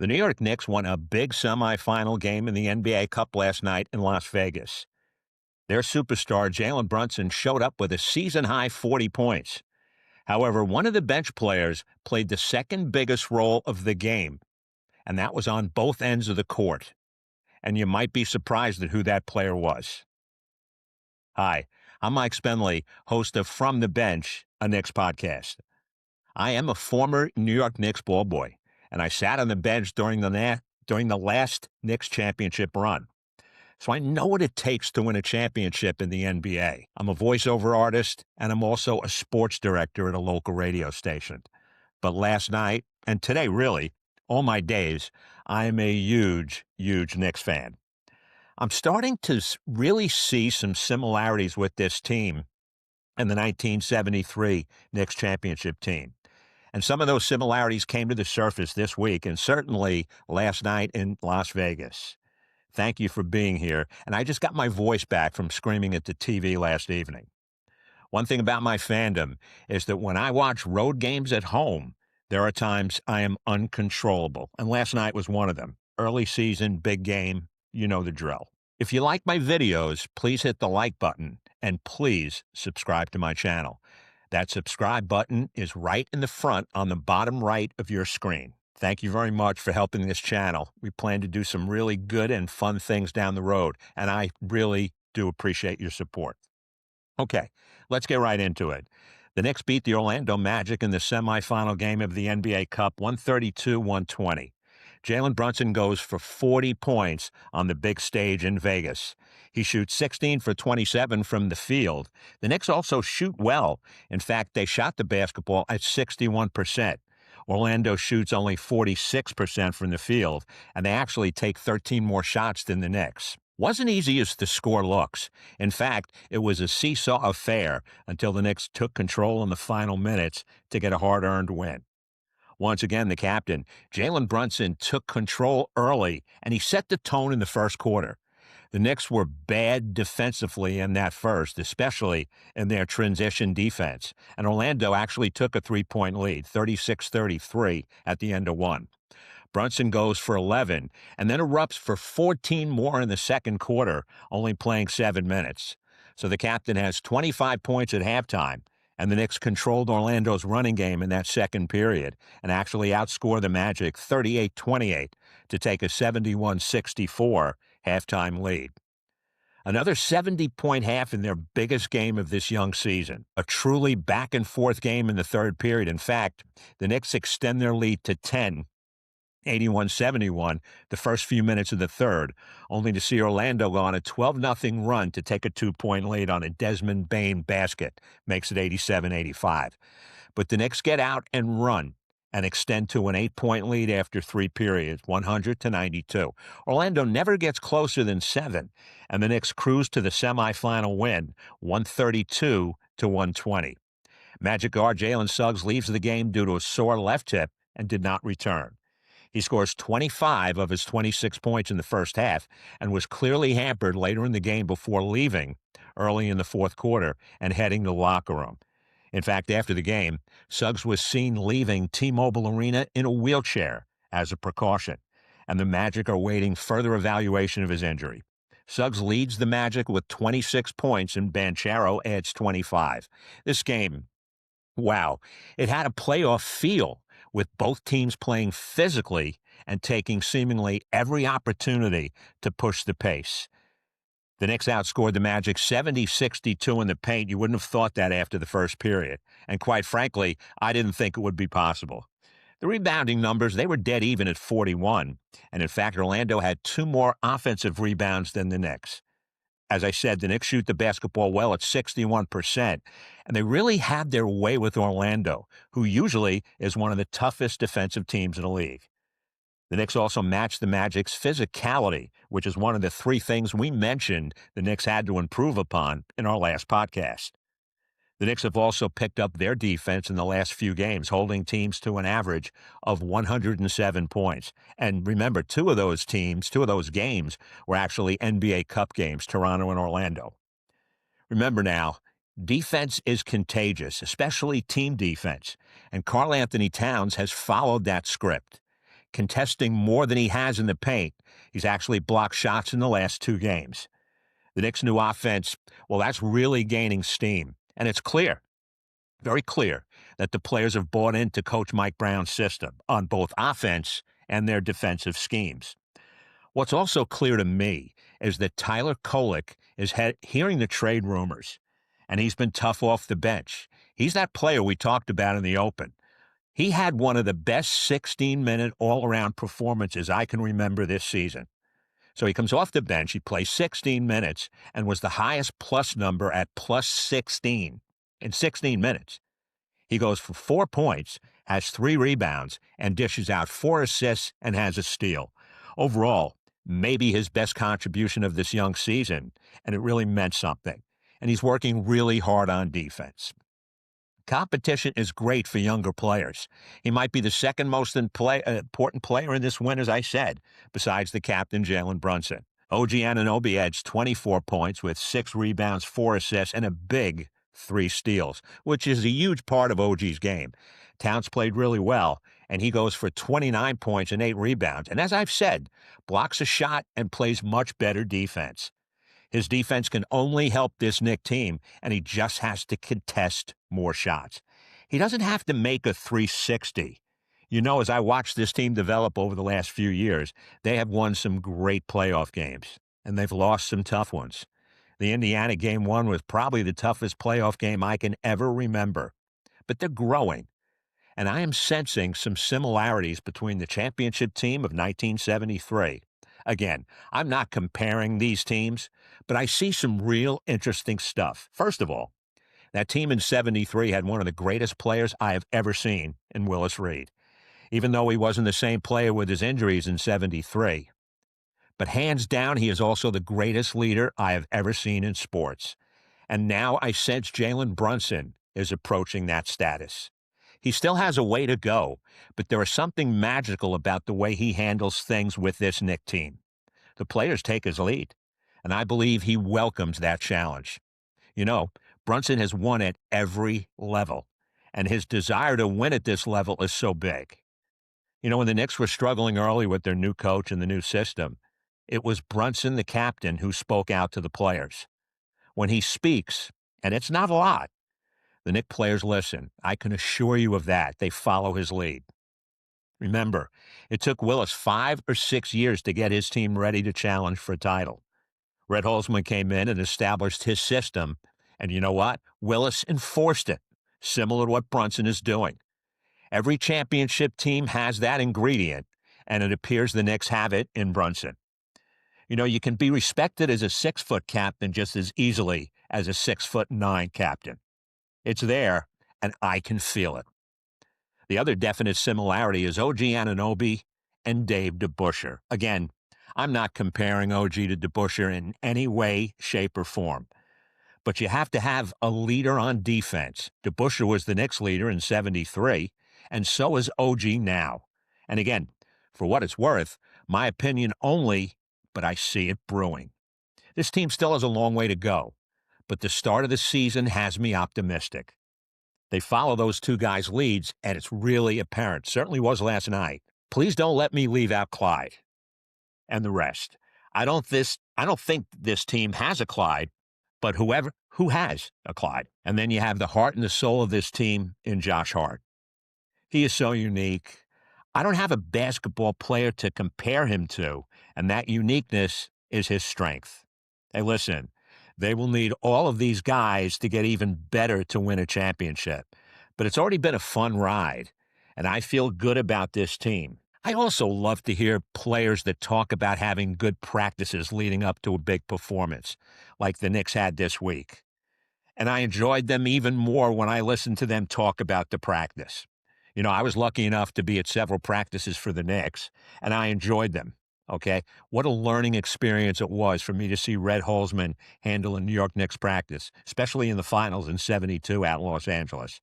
The New York Knicks won a big semifinal game in the NBA Cup last night in Las Vegas. Their superstar, Jalen Brunson, showed up with a season-high 40 points. However, one of the bench players played the second biggest role of the game, and that was on both ends of the court. And you might be surprised at who that player was. Hi, I'm Mike Spenley, host of From the Bench, a Knicks podcast. I am a former New York Knicks ball boy, and I sat on the bench during the last Knicks championship run. So I know what it takes to win a championship in the NBA. I'm a voiceover artist, and I'm also a sports director at a local radio station. But last night, and today really, all my days, I am a huge, huge Knicks fan. I'm starting to really see some similarities with this team and the 1973 Knicks championship team. And some of those similarities came to the surface this week and certainly last night in Las Vegas. Thank you for being here. And I just got my voice back from screaming at the TV last evening. One thing about my fandom is that when I watch road games at home, there are times I am uncontrollable. And last night was one of them. Early season, big game, you know the drill. If you like my videos, please hit the like button and please subscribe to my channel. That subscribe button is right in the front on the bottom right of your screen. Thank you very much for helping this channel. We plan to do some really good and fun things down the road, and I really do appreciate your support. Okay, let's get right into it. The Knicks beat the Orlando Magic in the semifinal game of the NBA Cup, 132-120. Jalen Brunson goes for 40 points on the big stage in Vegas. He shoots 16 for 27 from the field. The Knicks also shoot well. In fact, they shot the basketball at 61%. Orlando shoots only 46% from the field, and they actually take 13 more shots than the Knicks. Wasn't easy as the score looks. In fact, it was a seesaw affair until the Knicks took control in the final minutes to get a hard-earned win. Once again, the captain, Jalen Brunson, took control early, and he set the tone in the first quarter. The Knicks were bad defensively in that first, especially in their transition defense, and Orlando actually took a three-point lead, 36-33, at the end of one. Brunson goes for 11 and then erupts for 14 more in the second quarter, only playing 7 minutes. So the captain has 25 points at halftime, and the Knicks controlled Orlando's running game in that second period and actually outscored the Magic 38-28 to take a 71-64 halftime lead. Another 70-point half in their biggest game of this young season. A truly back-and-forth game in the third period. In fact, the Knicks extend their lead to 10, 81-71, the first few minutes of the third, only to see Orlando go on a 12-0 run to take a 2-point lead on a Desmond Bane basket, makes it 87-85. But the Knicks get out and run and extend to an 8-point lead after 3 periods, 100-92. Orlando never gets closer than 7, and the Knicks cruise to the semifinal win, 132-120. Magic guard Jalen Suggs leaves the game due to a sore left hip and did not return. He scores 25 of his 26 points in the first half and was clearly hampered later in the game before leaving early in the fourth quarter and heading to the locker room. In fact, after the game, Suggs was seen leaving T-Mobile Arena in a wheelchair as a precaution, and the Magic are waiting further evaluation of his injury. Suggs leads the Magic with 26 points and Banchero adds 25. This game, wow, it had a playoff feel, with both teams playing physically and taking seemingly every opportunity to push the pace. The Knicks outscored the Magic 70-62 in the paint. You wouldn't have thought that after the first period. And quite frankly, I didn't think it would be possible. The rebounding numbers, they were dead even at 41. And in fact, Orlando had 2 more offensive rebounds than the Knicks. As I said, the Knicks shoot the basketball well at 61%, and they really had their way with Orlando, who usually is one of the toughest defensive teams in the league. The Knicks also matched the Magic's physicality, which is one of the 3 things we mentioned the Knicks had to improve upon in our last podcast. The Knicks have also picked up their defense in the last few games, holding teams to an average of 107 points. And remember, 2 of those games were actually NBA Cup games, Toronto and Orlando. Remember now, defense is contagious, especially team defense, and Karl Anthony Towns has followed that script. contesting more than he has in the paint. He's actually blocked shots in the last 2 games. The Knicks' new offense, well, that's really gaining steam. And it's clear, very clear, that the players have bought into Coach Mike Brown's system on both offense and their defensive schemes. What's also clear to me is that Tyler Kolek is hearing the trade rumors, and he's been tough off the bench. He's that player we talked about in the open. He had one of the best 16-minute all-around performances I can remember this season. So he comes off the bench, he plays 16 minutes, and was the highest plus number at plus 16 in 16 minutes. He goes for 4 points, has 3 rebounds, and dishes out 4 assists and has a steal. Overall, maybe his best contribution of this young season, and it really meant something. And he's working really hard on defense. Competition is great for younger players. He might be the second most important player in this win, as I said, besides the captain, Jalen Brunson. OG Anunoby adds 24 points with 6 rebounds, 4 assists, and a big 3 steals, which is a huge part of OG's game. Towns played really well, and he goes for 29 points and 8 rebounds. And as I've said, blocks a shot and plays much better defense. His defense can only help this Knicks team, and he just has to contest more shots. He doesn't have to make a 360. You know, as I watched this team develop over the last few years, they have won some great playoff games, and they've lost some tough ones. The Indiana Game 1 was probably the toughest playoff game I can ever remember. But they're growing, and I am sensing some similarities between the championship team of 1973. Again, I'm not comparing these teams, but I see some real interesting stuff. First of all, that team in 73 had one of the greatest players I have ever seen in Willis Reed, even though he wasn't the same player with his injuries in 73. But hands down, he is also the greatest leader I have ever seen in sports. And now I sense Jalen Brunson is approaching that status. He still has a way to go, but there is something magical about the way he handles things with this Knicks team. The players take his lead, and I believe he welcomes that challenge. You know, Brunson has won at every level, and his desire to win at this level is so big. You know, when the Knicks were struggling early with their new coach and the new system, it was Brunson, the captain, who spoke out to the players. When he speaks, and it's not a lot, the Knicks players listen. I can assure you of that. They follow his lead. Remember, it took Willis 5 or 6 years to get his team ready to challenge for a title. Red Holzman came in and established his system, and you know what? Willis enforced it, similar to what Brunson is doing. Every championship team has that ingredient, and it appears the Knicks have it in Brunson. You know, you can be respected as a 6-foot captain just as easily as a 6'9" captain. It's there, and I can feel it. The other definite similarity is OG Anunoby and Dave DeBusschere. Again, I'm not comparing OG to DeBusschere in any way, shape, or form. But you have to have a leader on defense. DeBusschere was the Knicks leader in 73, and so is OG now. And again, for what it's worth, my opinion only, but I see it brewing. This team still has a long way to go, but the start of the season has me optimistic. They follow those 2 guys' leads, and it's really apparent. Certainly was last night. Please don't let me leave out Clyde and the rest. I don't think this team has a Clyde, but who has a Clyde? And then you have the heart and the soul of this team in Josh Hart. He is so unique. I don't have a basketball player to compare him to, and that uniqueness is his strength. Hey, listen, they will need all of these guys to get even better to win a championship. But it's already been a fun ride, and I feel good about this team. I also love to hear players that talk about having good practices leading up to a big performance, like the Knicks had this week. And I enjoyed them even more when I listened to them talk about the practice. You know, I was lucky enough to be at several practices for the Knicks, and I enjoyed them. Okay, what a learning experience it was for me to see Red Holzman handle a New York Knicks practice, especially in the finals in 72 out in Los Angeles.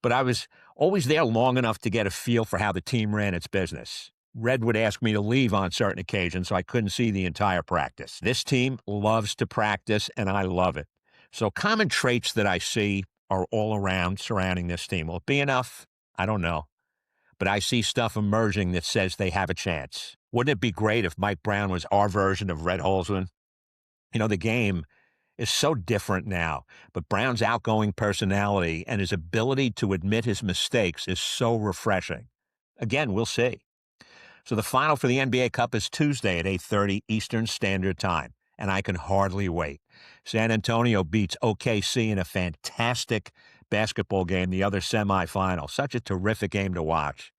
But I was always there long enough to get a feel for how the team ran its business. Red would ask me to leave on certain occasions, so I couldn't see the entire practice. This team loves to practice, and I love it. So common traits that I see are all around surrounding this team. Will it be enough? I don't know. but I see stuff emerging that says they have a chance. Wouldn't it be great if Mike Brown was our version of Red Holzman? The game is so different now, but Brown's outgoing personality and his ability to admit his mistakes is so refreshing. Again, we'll see. So the final for the NBA Cup is Tuesday at 8:30 Eastern Standard Time, and I can hardly wait. San Antonio beats OKC in a fantastic basketball game, the other semifinal. Such a terrific game to watch.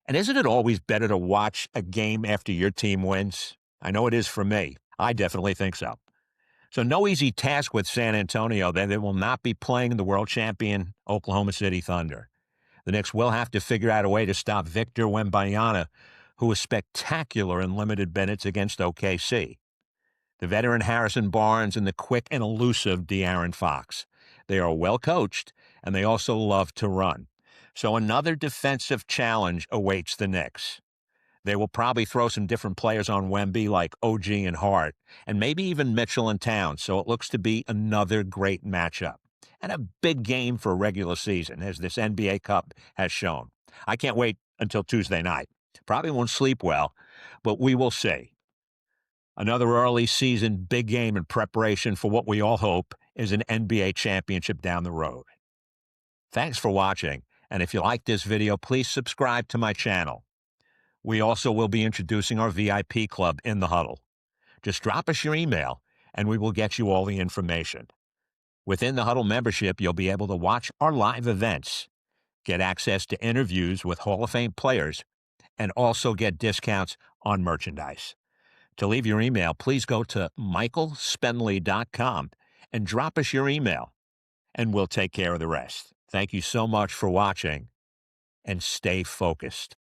And isn't it always better to watch a game after your team wins? I know it is for me. I definitely think so. So no easy task with San Antonio, that they will not be playing the world champion Oklahoma City Thunder. The Knicks will have to figure out a way to stop Victor Wembanyama, who was spectacular in limited minutes against OKC. The veteran Harrison Barnes and the quick and elusive De'Aaron Fox. They are well coached, and they also love to run. So another defensive challenge awaits the Knicks. They will probably throw some different players on Wemby like OG and Hart, and maybe even Mitchell and Towns, so it looks to be another great matchup. And a big game for regular season, as this NBA Cup has shown. I can't wait until Tuesday night. Probably won't sleep well, but we will see. Another early season big game in preparation for what we all hope is an NBA championship down the road. Thanks for watching, and if you like this video, please subscribe to my channel. We also will be introducing our VIP club in the huddle. Just drop us your email, and we will get you all the information. Within the huddle membership, you'll be able to watch our live events, get access to interviews with Hall of Fame players, and also get discounts on merchandise. To leave your email, please go to michaelspenley.com and drop us your email, and we'll take care of the rest. Thank you so much for watching, and stay focused.